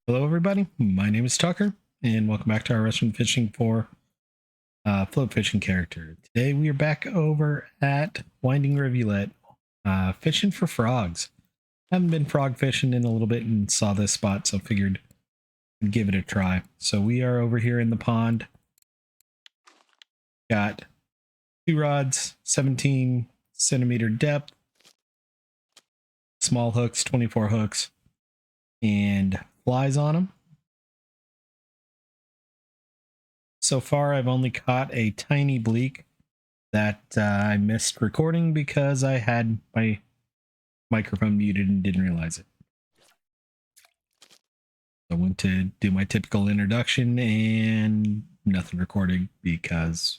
Hello, everybody. My name is Tucker, and welcome back to our restaurant fishing for float fishing character. Today, we are back over at Winding Rivulet, fishing for frogs. Haven't been frog fishing in a little bit and saw this spot, so figured I'd give it a try. So we are over here in the pond. Got 2 rods, 17 centimeter depth, small hooks, 24 hooks, and flies on them. So far, I've only caught a tiny bleak that I missed recording because I had my microphone muted and didn't realize it. I went to do my typical introduction and nothing recorded because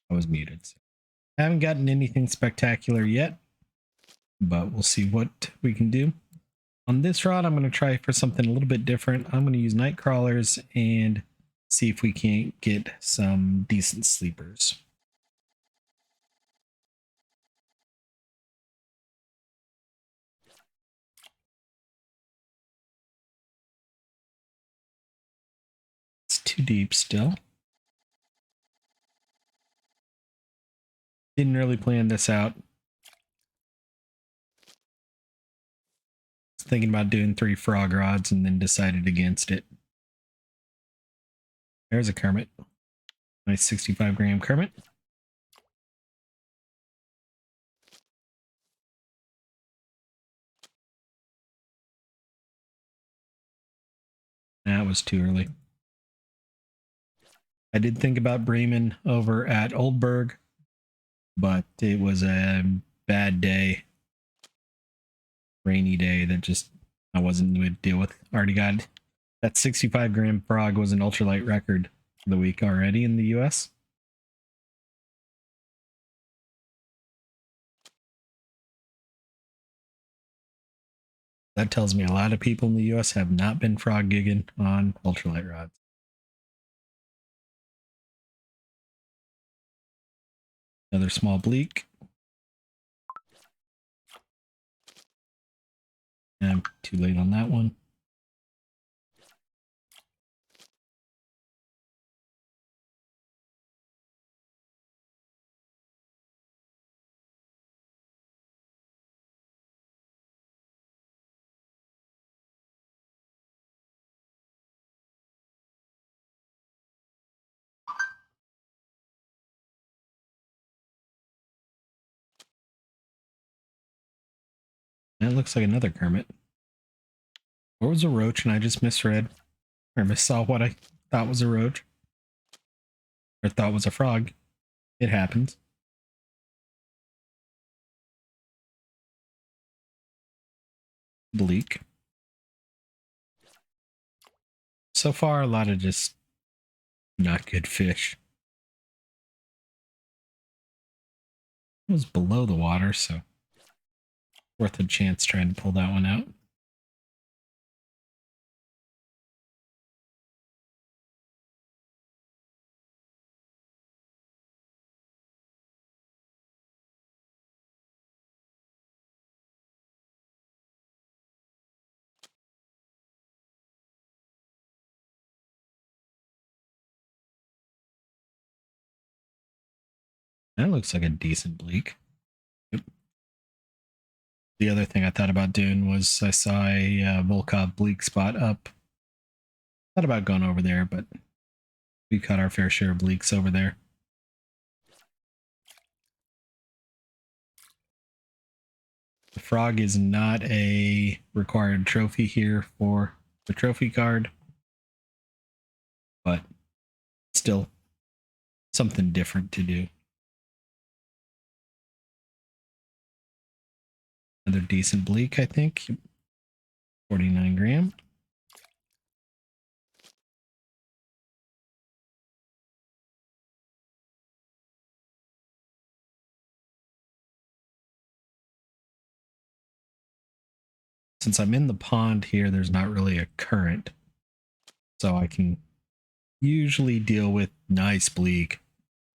I was muted. So I haven't gotten anything spectacular yet, but we'll see what we can do. On this rod, I'm going to try for something a little bit different. I'm going to use night crawlers and see if we can't get some decent sleepers. It's too deep still. Didn't really plan this out. Was thinking about doing 3 frog rods and then decided against it. There's a Kermit. Nice 65-gram Kermit. That was too early. I did think about breaming over at Oldberg, but it was a bad day. Rainy day that just I wasn't going to deal with. Already got that 65-gram frog was an ultralight record for the week already in the US. That tells me a lot of people in the US have not been frog gigging on ultralight rods. Another small bleak. I'm too late on that one. That looks like another Kermit. Or was a roach and I just misread or missaw what I thought was a roach or thought was a frog. It happens. Bleak. So far, a lot of just not good fish. It was below the water, so worth a chance trying to pull that one out. That looks like a decent bleak. Yep. The other thing I thought about doing was I saw a Volkov bleak spot up. Thought about going over there, but we caught our fair share of bleaks over there. The frog is not a required trophy here for the trophy card, but still something different to do. Another decent bleak, I think. 49 gram. Since I'm in the pond here, there's not really a current, so I can usually deal with nice bleak.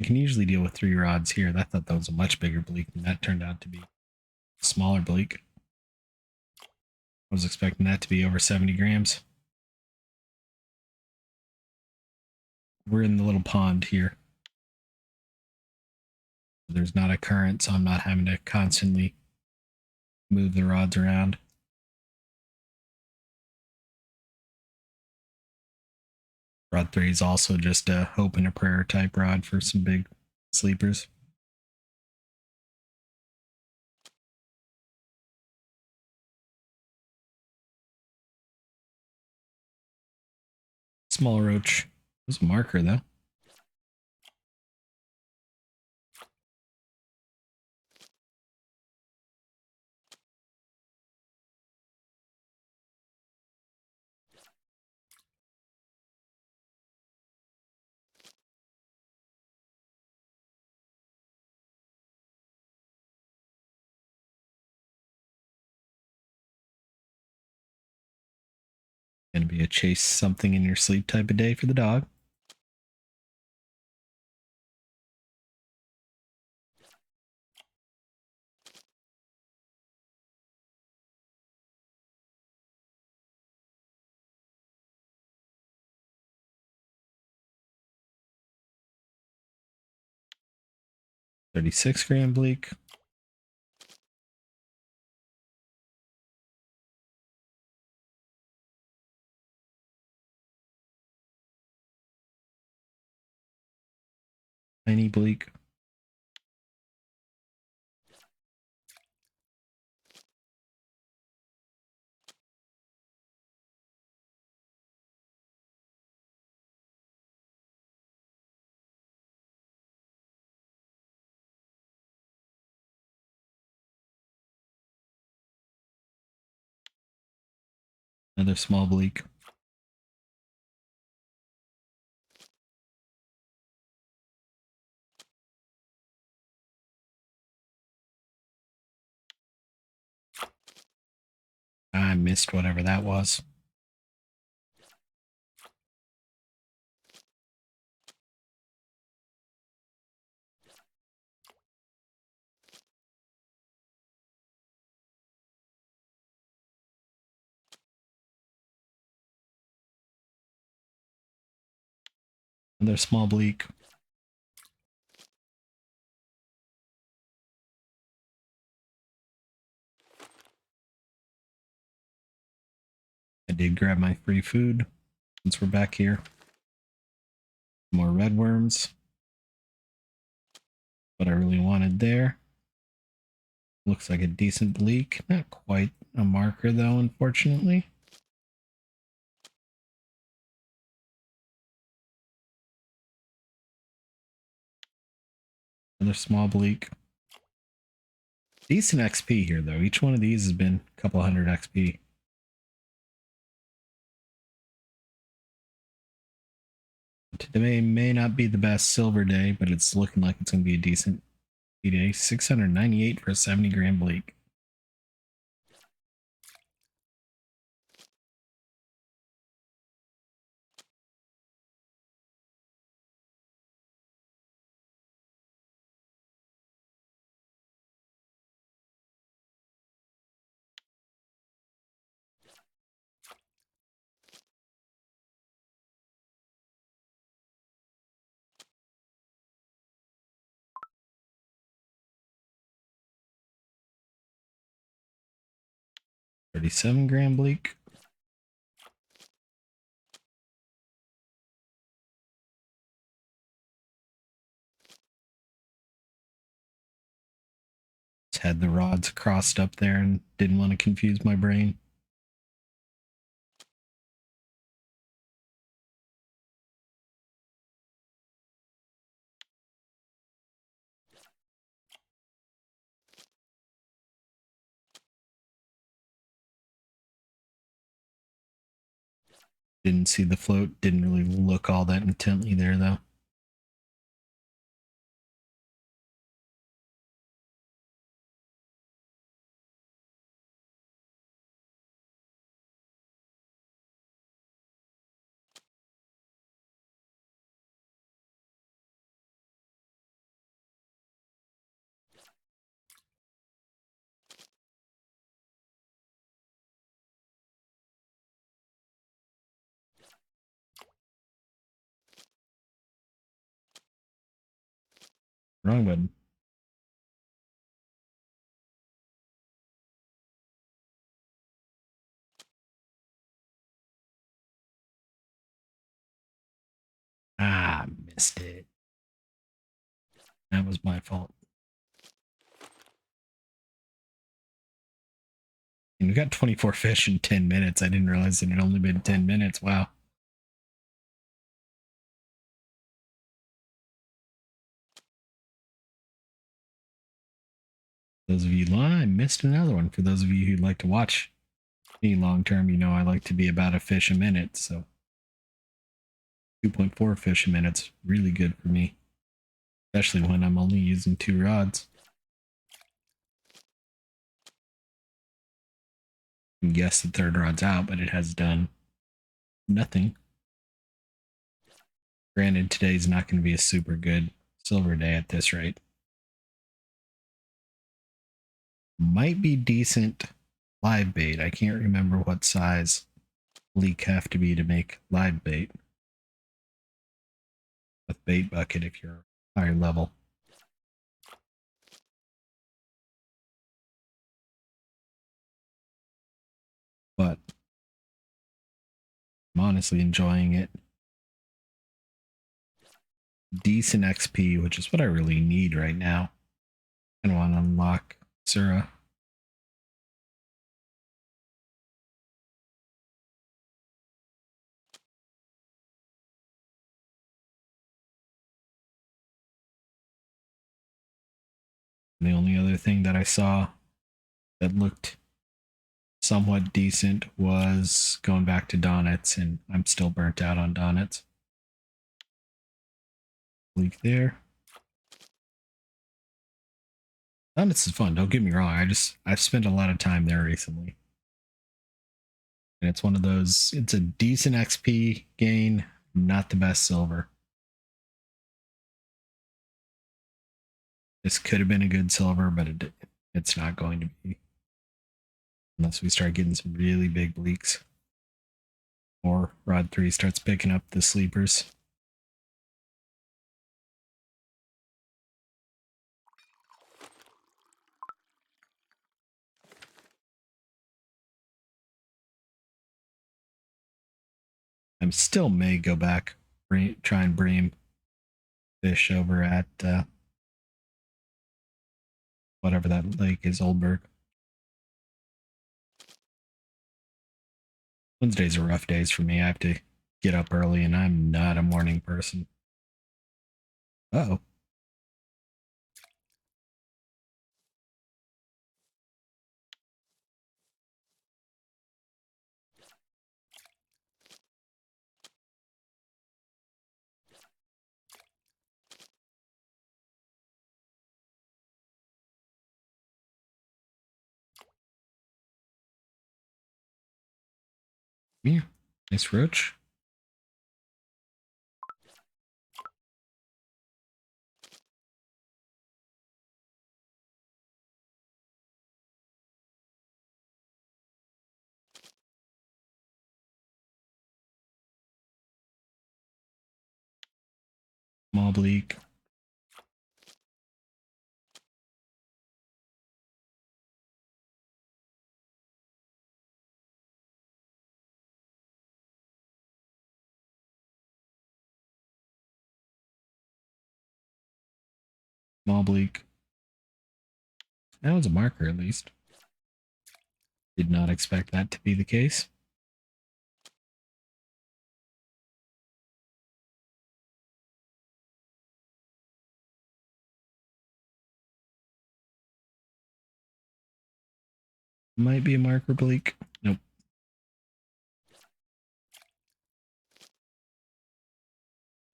I can usually deal with 3 rods here. I thought that was a much bigger bleak, and that turned out to be a smaller bleak. I was expecting that to be over 70 grams. We're in the little pond here. There's not a current, so I'm not having to constantly move the rods around. Rod 3 is also just a hope and a prayer type rod for some big sleepers. Small roach. There's a marker though. Gonna be a chase something in your sleep type of day for the dog. $36 bleak. Tiny bleak. Another small bleak. I missed whatever that was. Another small bleak. I did grab my free food since we're back here. More red worms. What I really wanted there. Looks like a decent bleak. Not quite a marker though, unfortunately. Another small bleak. Decent XP here though. Each one of these has been a couple hundred XP. Today may not be the best silver day, but it's looking like it's going to be a decent day. 698 for a 70 bleak. $37 bleak. Just had the rods crossed up there and didn't want to confuse my brain. Didn't see the float, didn't really look all that intently there though. Wrong button. Ah, missed it. That was my fault. And we got 24 fish in 10 minutes. I didn't realize it had only been 10 minutes. Wow. Those of you, I missed another one. For those of you who'd like to watch me long term, you know I like to be about a fish a minute. So 2.4 fish a minute's really good for me, especially when I'm only using 2 rods. And yes, the 3rd rod's out, but it has done nothing. Granted, today's not going to be a super good silver day at this rate. Might be decent live bait. I can't remember what size leak have to be to make live bait with bait bucket if you're higher level. But I'm honestly enjoying it. Decent XP, which is what I really need right now. I want to unlock Sura. The only other thing that I saw that looked somewhat decent was going back to Donets, and I'm still burnt out on Donets. Leak there. Donets is fun, don't get me wrong. I've spent a lot of time there recently. And it's one of those, it's a decent XP gain, not the best silver. This could have been a good silver, but it's not going to be. Unless we start getting some really big bleaks. Or Rod 3 starts picking up the sleepers. I still may go back, try and bream fish over at whatever that lake is, Oldberg. Wednesdays are rough days for me. I have to get up early, and I'm not a morning person. Uh-oh. Yeah, nice roach. Small bleak. Small bleak. That was a marker, at least. Did not expect that to be the case. Might be a marker bleak. Nope.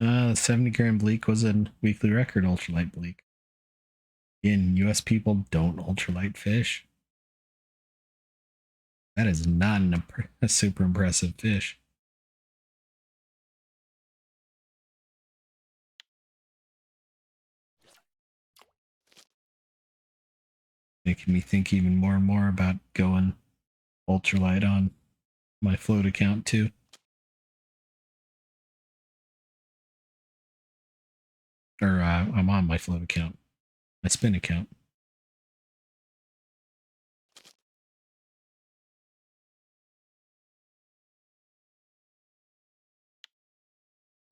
70-gram bleak was a weekly record ultralight bleak. Again, US people don't ultralight fish. That is not a super impressive fish. Making me think even more and more about going ultralight on my float account too. Or I'm on my float account. My spin account.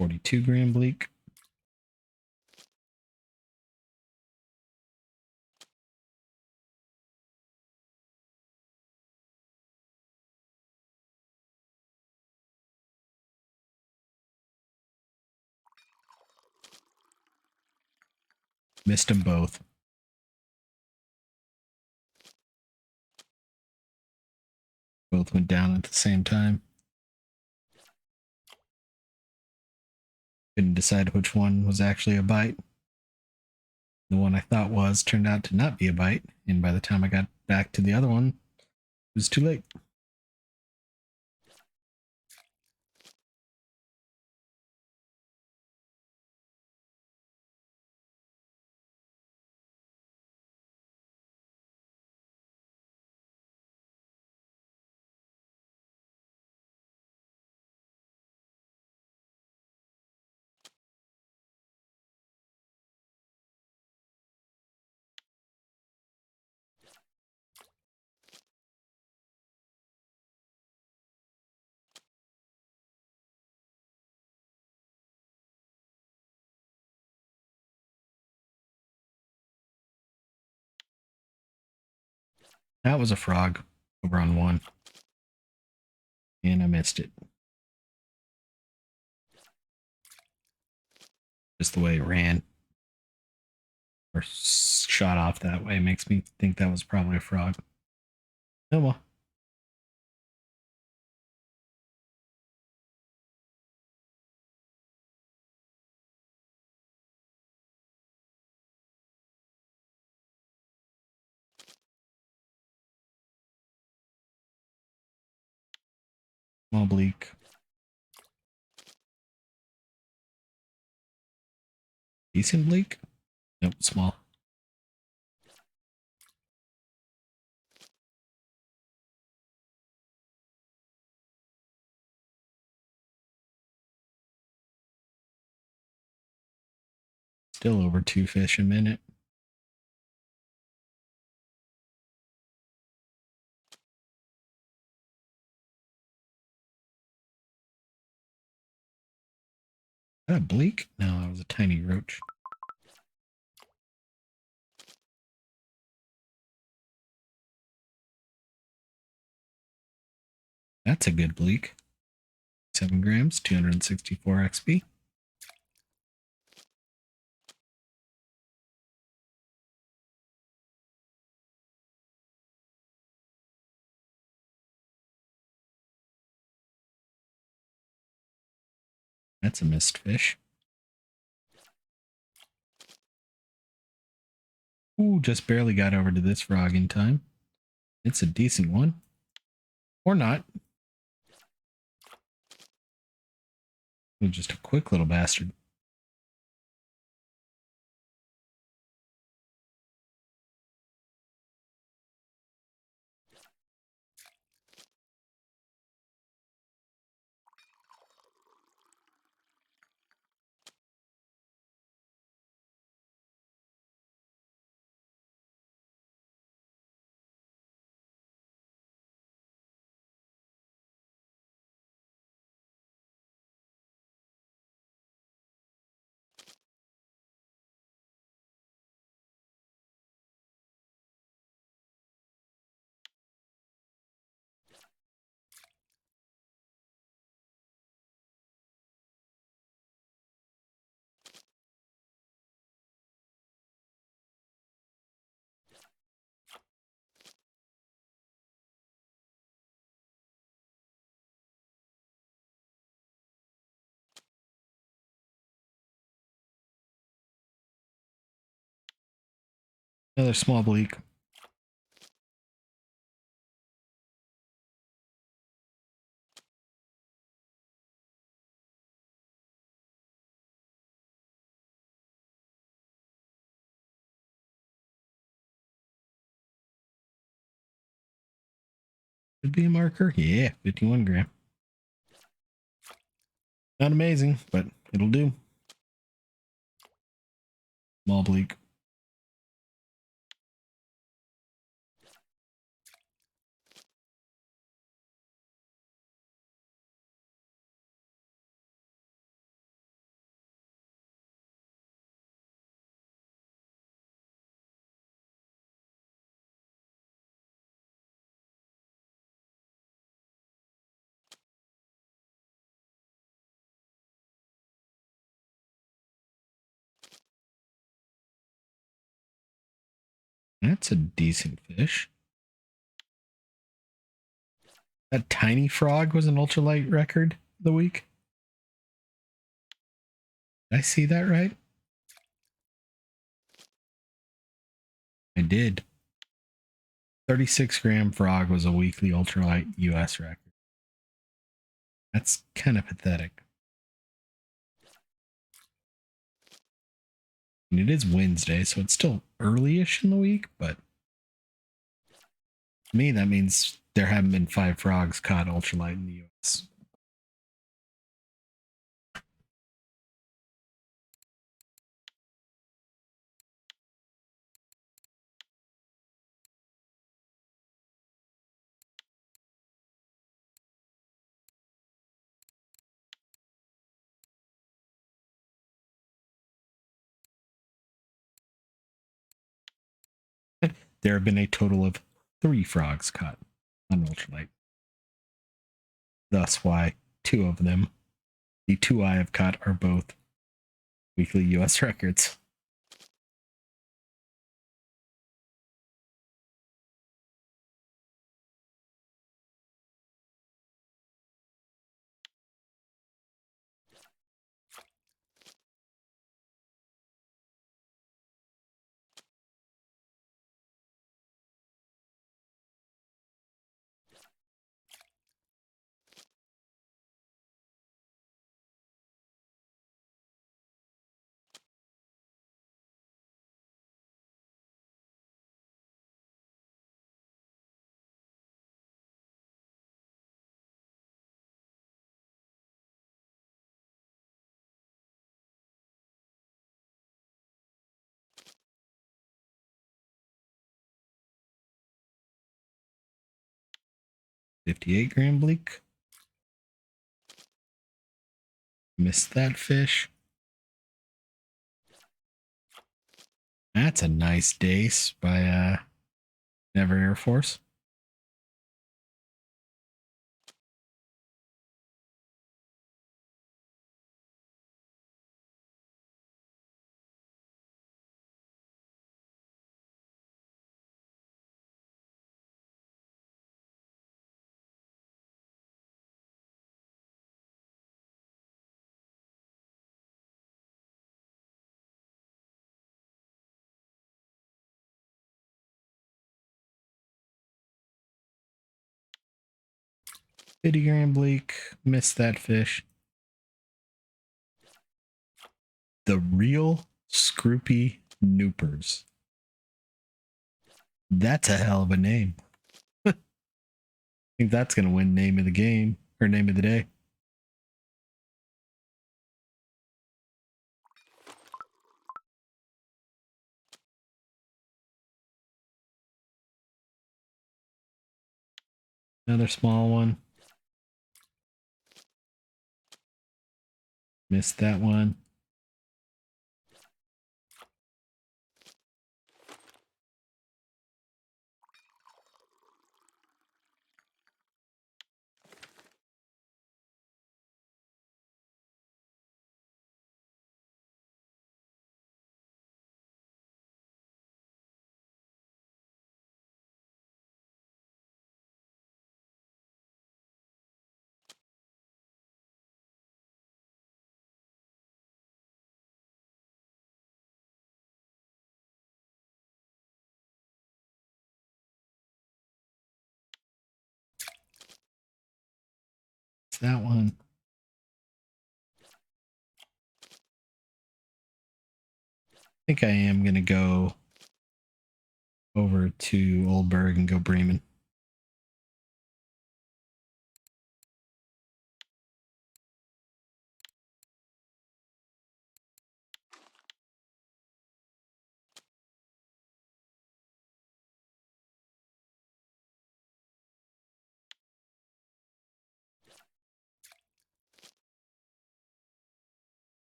$42 bleak. Missed them both. Both went down at the same time. Couldn't decide which one was actually a bite. The one I thought was turned out to not be a bite, and by the time I got back to the other one, it was too late. That was a frog over on one, and I missed it. Just the way it ran or shot off that way makes me think that was probably a frog. Oh well. Small bleak. Decent bleak? Nope, small. Still over 2 fish a minute. Is that a bleak? No, that was a tiny roach. That's a good bleak. 7 grams, 264 XP. That's a missed fish. Ooh, just barely got over to this frog in time. It's a decent one. Or not. Just a quick little bastard. Another small bleak. Could be a marker. Yeah, 51 gram. Not amazing, but it'll do. Small bleak. That's a decent fish. That tiny frog was an ultralight record of the week. Did I see that right? I did. 36-gram frog was a weekly ultralight US record. That's kind of pathetic. And it is Wednesday, so it's still early-ish in the week, but to me, that means there haven't been 5 frogs caught ultralight in the US. There have been a total of 3 frogs caught on ultralight. Thus why 2 of them, the 2 I have caught, are both weekly US records. $58 bleak. Missed that fish. That's a nice dace by Never Air Force. $50 bleak. Missed that fish. The Real Scroopy Noopers. That's a hell of a name. I think that's going to win name of the game or name of the day. Another small one. Missed that one. It's that one. I think I am going to go over to Oldberg and go breaming.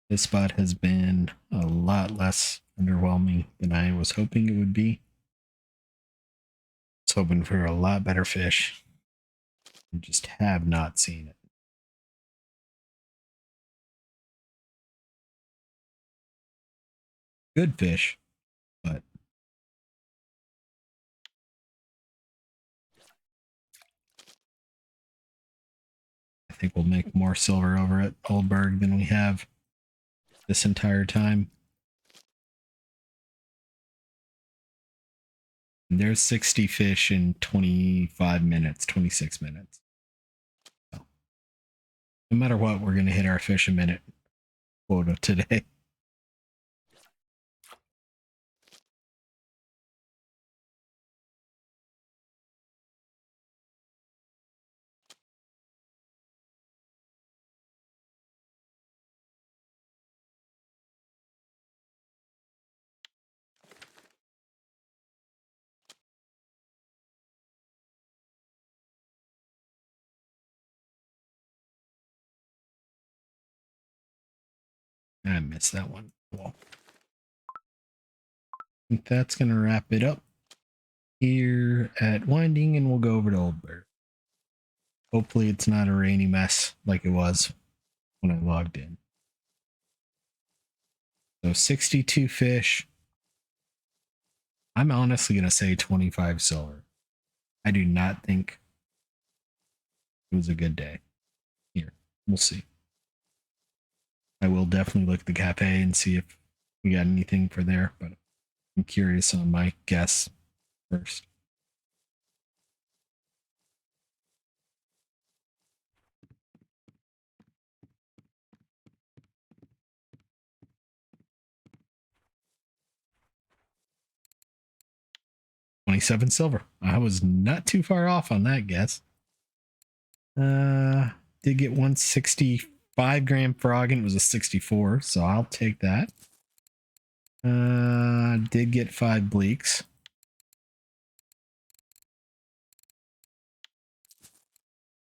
This spot has been a lot less underwhelming than I was hoping it would be. I was hoping for a lot better fish. I just have not seen it. Good fish, but think we'll make more silver over at Oldberg than we have this entire time. And there's 60 fish in 25 minutes, 26 minutes. So, no matter what, we're going to hit our fish a minute quota today. I missed that one. Well, I think that's going to wrap it up here at Winding, and we'll go over to Oldberg. Hopefully it's not a rainy mess like it was when I logged in. So 62 fish. I'm honestly going to say 25 silver. I do not think it was a good day. Here, we'll see. I will definitely look at the cafe and see if we got anything for there, but I'm curious on my guess first. $27 silver. I was not too far off on that guess. Did get 165 gram frog and it was a 64, so I'll take that. Did get 5 bleaks.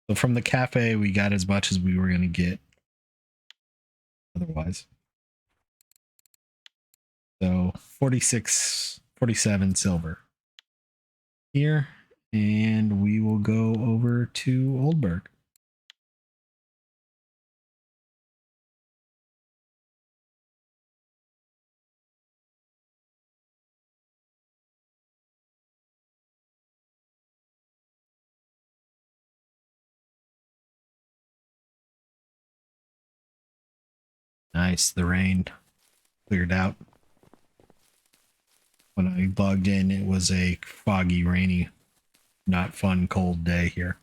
So from the cafe, we got as much as we were going to get otherwise. So 47 silver here, and we will go over to Oldberg. Nice, the rain cleared out. When I logged in, it was a foggy, rainy, not fun, cold day here.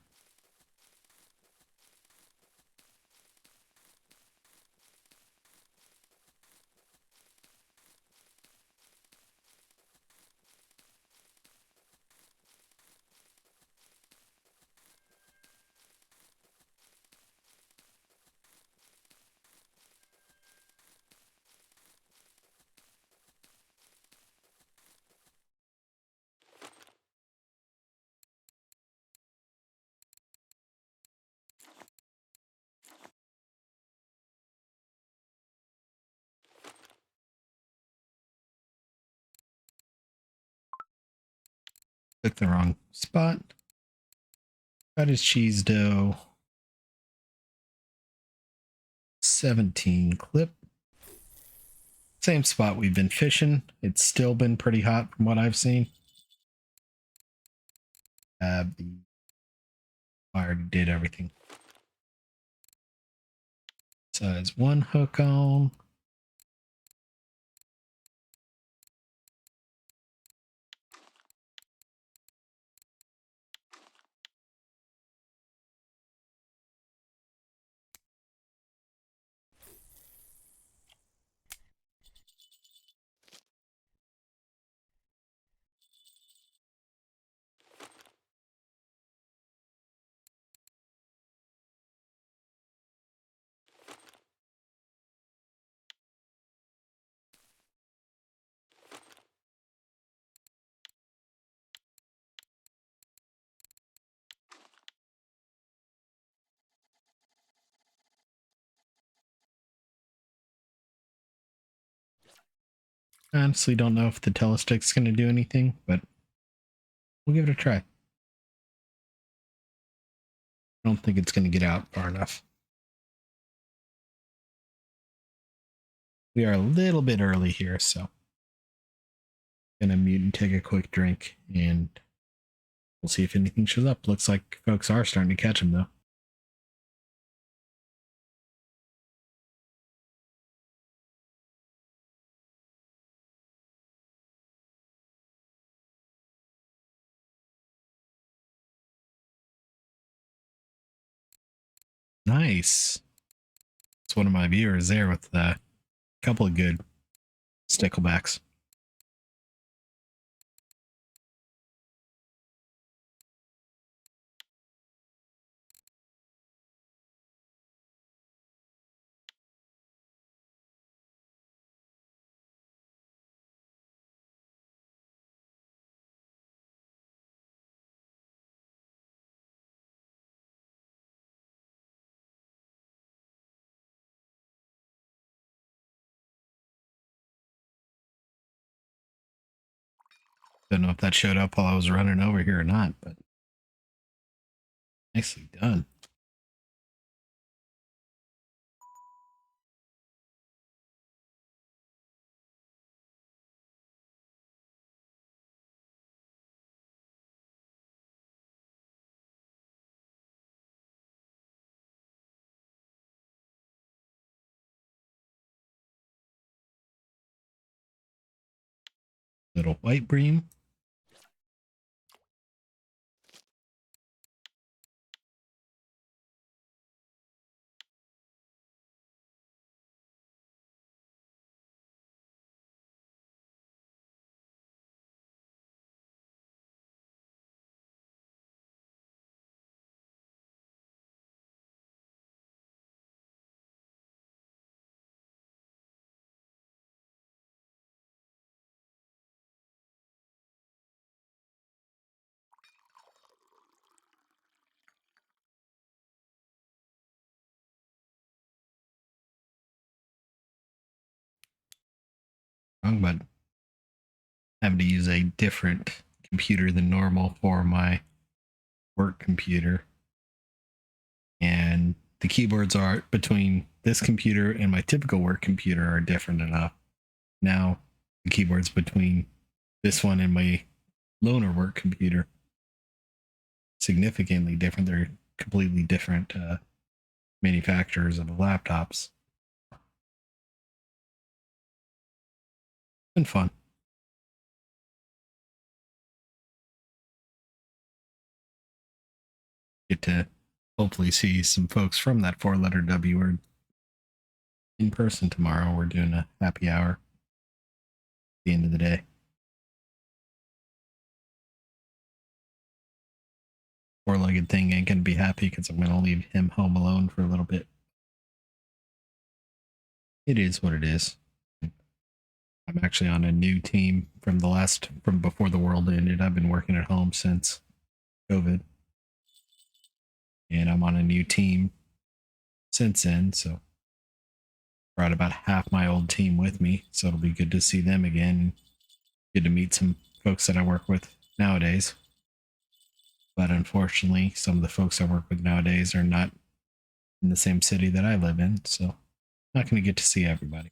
Click the wrong spot. Got his cheese dough. 17 clip. Same spot we've been fishing. It's still been pretty hot from what I've seen. I already did everything. Size 1 hook on. Honestly, don't know if the telestick's going to do anything, but we'll give it a try. I don't think it's going to get out far enough. We are a little bit early here, so I'm going to mute and take a quick drink, and we'll see if anything shows up. Looks like folks are starting to catch them, though. Nice. It's one of my viewers there with a couple of good sticklebacks. Don't know if that showed up while I was running over here or not, but nicely done. Little white bream. Wrong button. Having to use a different computer than normal for my work computer. And the keyboards are between this computer and my typical work computer are different enough. Now the keyboards between this one and my loaner work computer significantly different. They're completely different manufacturers of the laptops. Been fun. Get to hopefully see some folks from that 4-letter W word in person tomorrow. We're doing a happy hour at the end of the day. Four-legged thing ain't gonna be happy because I'm gonna leave him home alone for a little bit. It is what it is. I'm actually on a new team from before the world ended. I've been working at home since COVID, and I'm on a new team since then. So brought about half my old team with me. So it'll be good to see them again. Good to meet some folks that I work with nowadays. But unfortunately, some of the folks I work with nowadays are not in the same city that I live in. So not going to get to see everybody.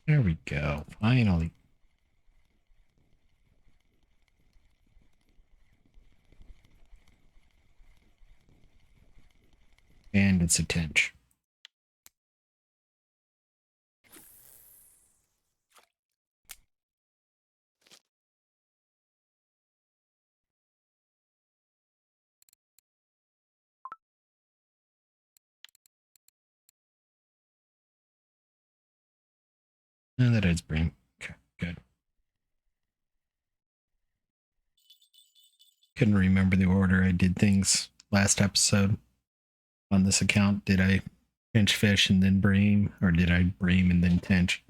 There we go. Finally. And it's a tinge. And that is bream. Okay, good. Couldn't remember the order I did things last episode on this account. Did I pinch fish and then bream, or did I bream and then tinge?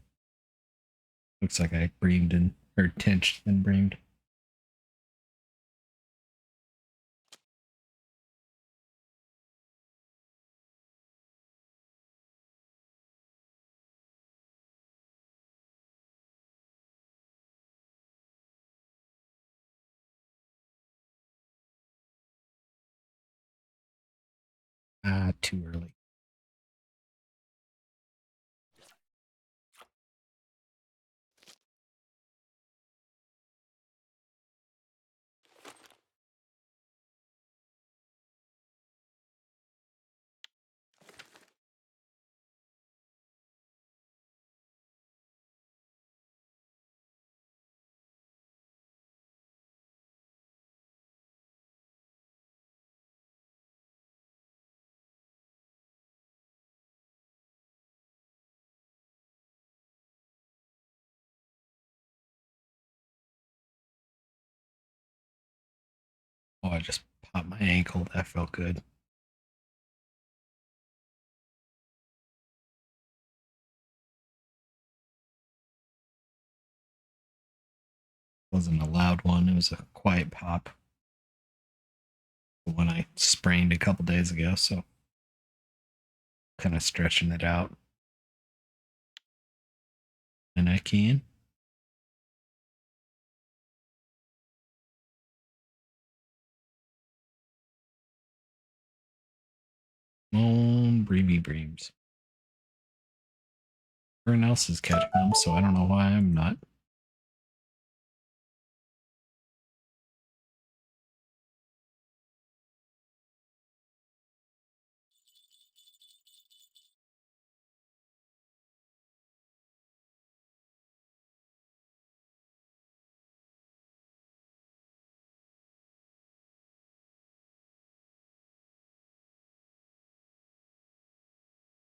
Looks like I breamed and or tinched and breamed. Too early. I just popped my ankle. That felt good. Wasn't a loud one. It was a quiet pop. The one I sprained a couple days ago, so kind of stretching it out. And I can. Breamy breams. Everyone else is catching them, so I don't know why I'm not.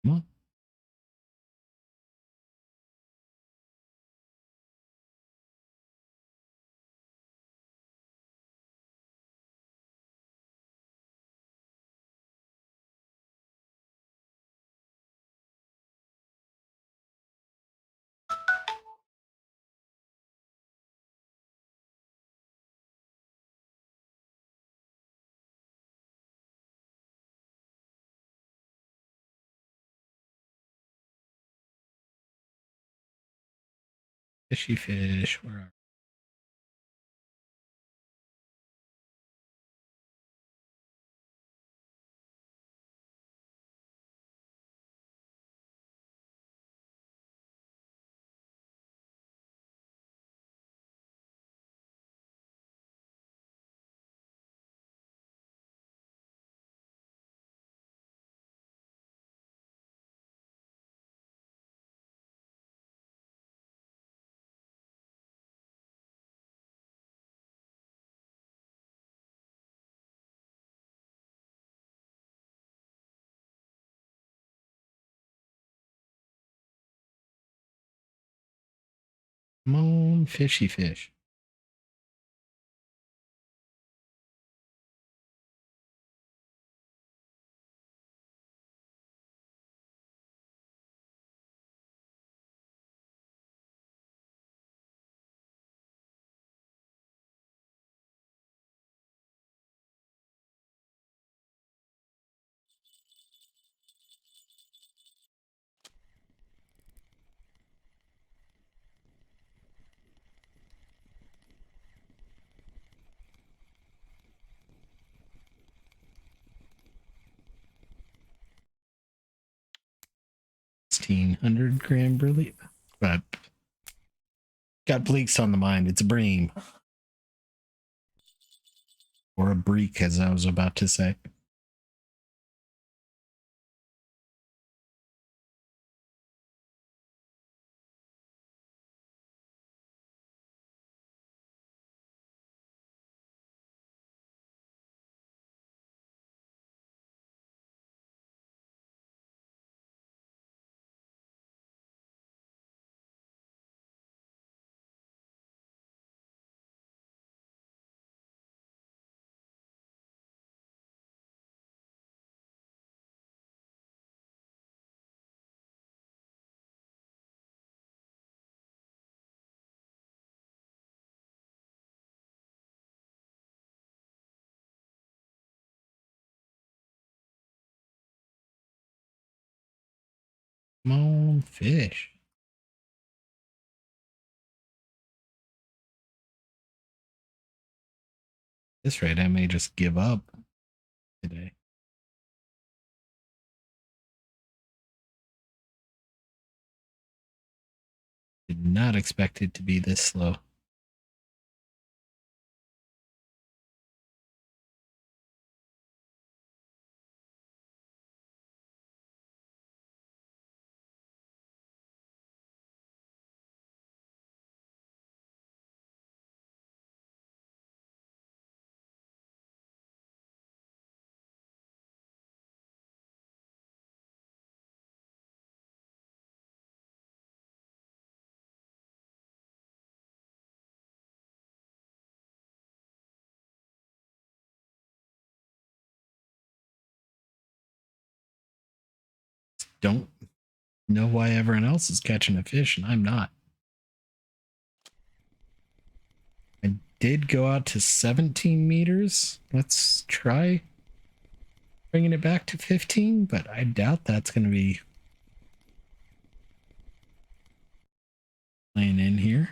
Come on. Fishy fish. Where are 'em? Come on, fishy fish. $1,600 burley. But got bleaks on the mind. It's a bream. Or a break, as I was about to say. Come on, fish. At this rate, I may just give up today. Did not expect it to be this slow. don't know why everyone else is catching a fish and I'm not. I did go out to 17 meters. Let's try bringing it back to 15, but I doubt that's going to be playing in here.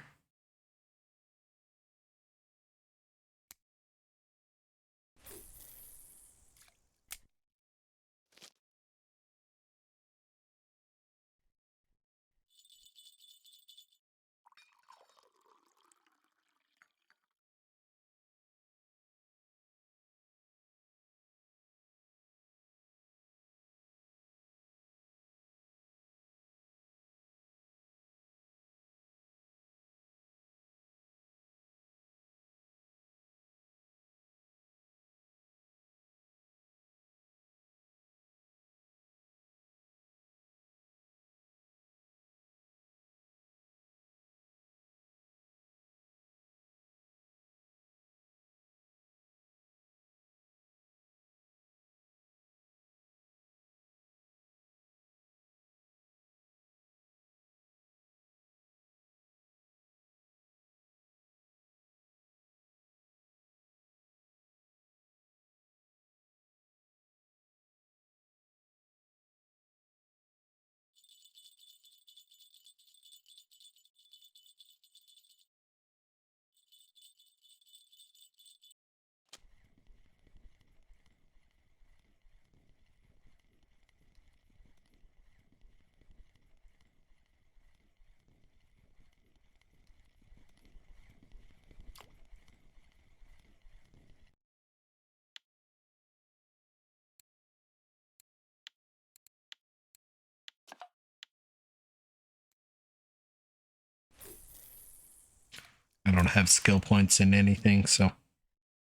I don't have skill points in anything, so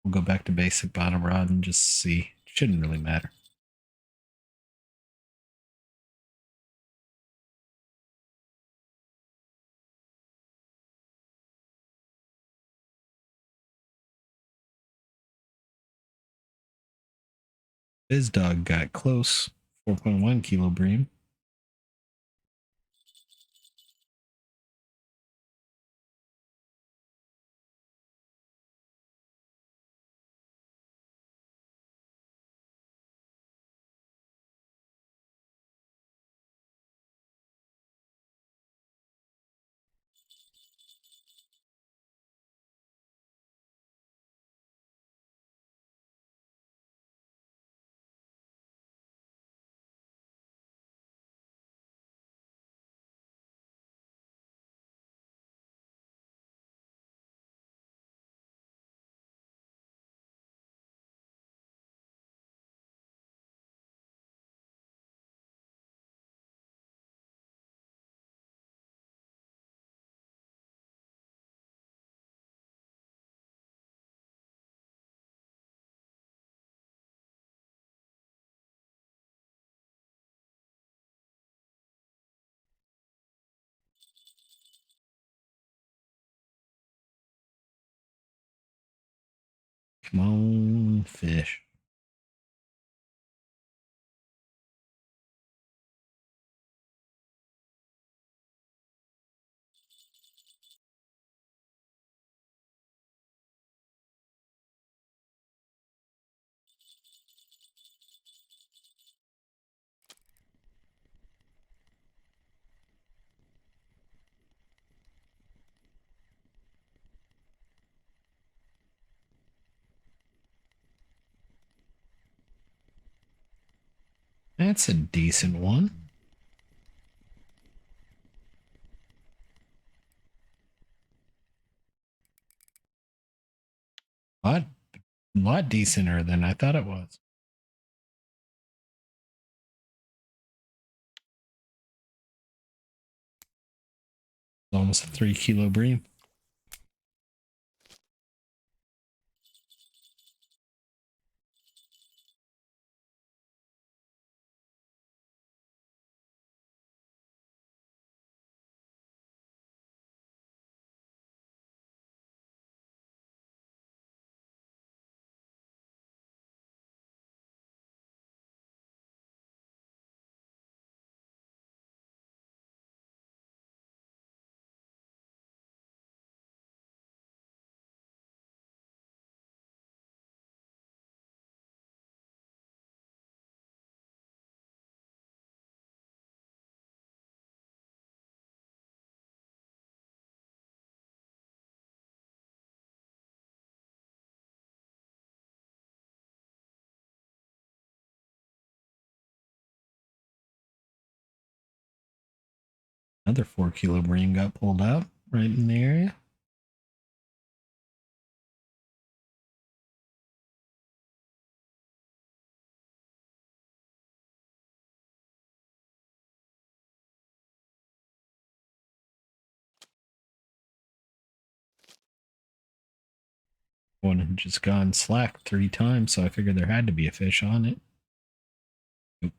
we'll go back to basic bottom rod and just see. Shouldn't really matter. Biz dog got close. 4.1 kilo bream. Come on, fish. That's a decent one. A lot decenter than I thought it was. Almost a 3 kilo bream. Another 4 kilo bream got pulled out right in the area. One had just gone slack 3 times, so I figured there had to be a fish on it. Nope.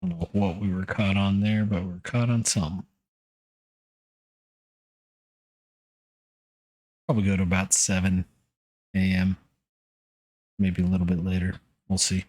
I don't know what we were caught on there, but we're caught on some. Probably go to about 7 a.m. Maybe a little bit later. We'll see.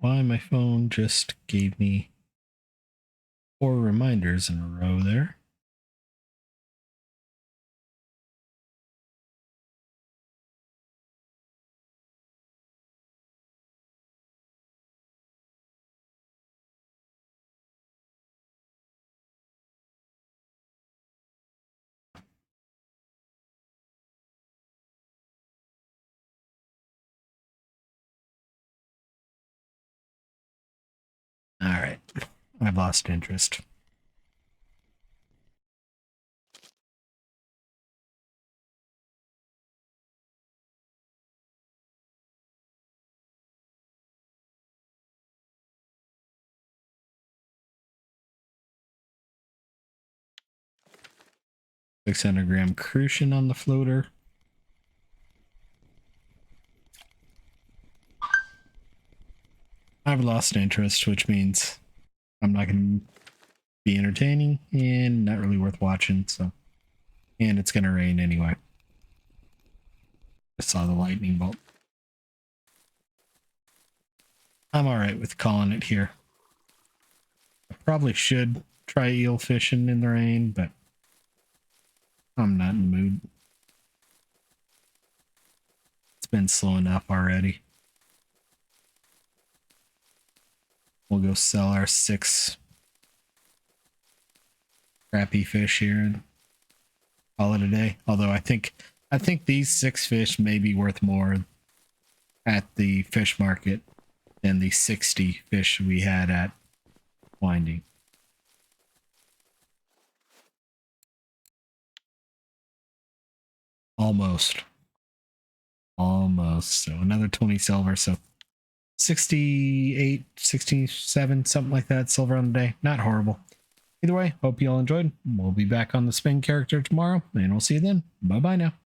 Why my phone just gave me 4 reminders in a row there. All right. I've lost interest. $600-gram crucian on the floater. I've lost interest, which means I'm not going to be entertaining and not really worth watching. So, and it's going to rain anyway. I saw the lightning bolt. I'm all right with calling it here. I probably should try eel fishing in the rain, but I'm not in the mood. It's been slow enough already. We'll go sell our 6 crappy fish here and call it a day. Although I think these 6 fish may be worth more at the fish market than the 60 fish we had at Winding. Almost. So another 20 silver. So 68, 67, something like that silver on the day. Not horrible. Either way, hope you all enjoyed. We'll be back on the spin character tomorrow, and we'll see you then. Bye bye now.